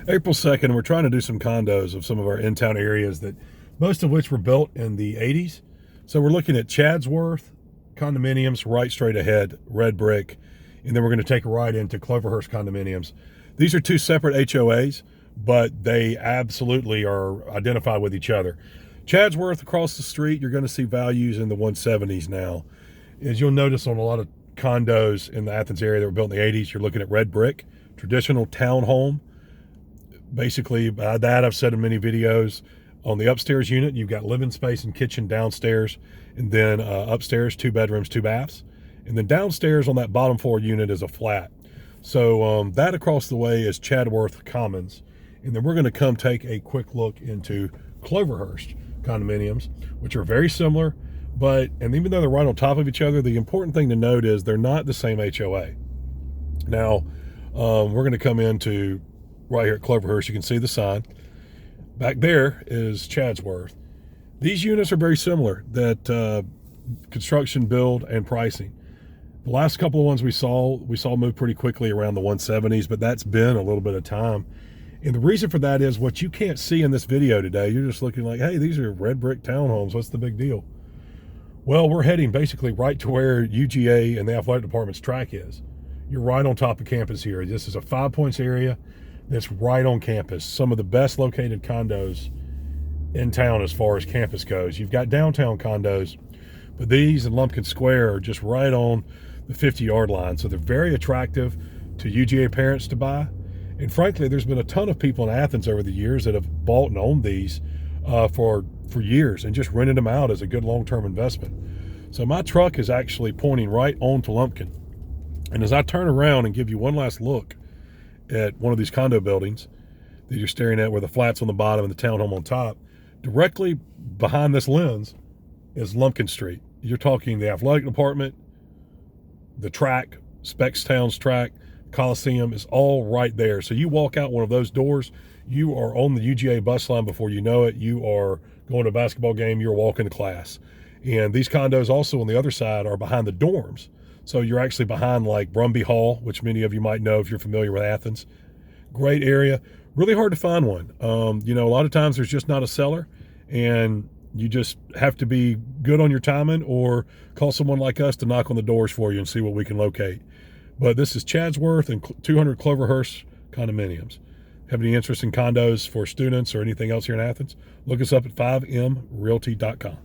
April 2nd, we're trying to do some condos of some of our in-town areas that most of which were built in the 80s. So we're looking at Chadsworth condominiums right straight ahead, red brick, and then we're going to take a ride into Cloverhurst condominiums. These are two separate HOAs, but they absolutely are identified with each other. Chadsworth across the street, you're going to see values in the 170s now. As you'll notice on a lot of condos in the Athens area that were built in the 80s, you're looking at red brick, traditional townhome. Basically, that I've said in many videos. On the upstairs unit, you've got living space and kitchen downstairs, and then upstairs, 2 bedrooms, 2 baths. And then downstairs on that bottom floor unit is a flat. So that across the way is Chadsworth Commons. And then we're going to come take a quick look into Cloverhurst condominiums, which are very similar, and even though they're right on top of each other, the important thing to note is they're not the same HOA. Now, we're going to come into right here at Cloverhurst. You can see the sign. Back there is Chadsworth. These units are very similar, that construction, build, and pricing. The last couple of ones we saw move pretty quickly around the 170s, but that's been a little bit of time. And the reason for that is what you can't see in this video today. You're just looking like, hey, these are red brick townhomes. What's the big deal? Well, we're heading basically right to where UGA and the athletic department's track is. You're right on top of campus here. This is a 5 Points area that's right on campus. Some of the best located condos in town as far as campus goes. You've got downtown condos, but these in Lumpkin Square are just right on the 50-yard line. So they're very attractive to UGA parents to buy. And frankly, there's been a ton of people in Athens over the years that have bought and owned these for years and just rented them out as a good long-term investment. So my truck is actually pointing right onto Lumpkin. And as I turn around and give you one last look at one of these condo buildings that you're staring at, where the flat's on the bottom and the townhome on top, directly behind this lens is Lumpkin Street. You're talking the athletic department, the track, Speckstown's track, Coliseum is all right there. So you walk out one of those doors, you are on the UGA bus line before you know it. You are going to a basketball game, you're walking to class. And these condos also on the other side are behind the dorms. So you're actually behind like Brumby Hall, which many of you might know if you're familiar with Athens. Great area. Really hard to find one. A lot of times there's just not a seller, and you just have to be good on your timing or call someone like us to knock on the doors for you and see what we can locate. But this is Chadsworth and 200 Cloverhurst condominiums. Have any interest in condos for students or anything else here in Athens? Look us up at 5mrealty.com.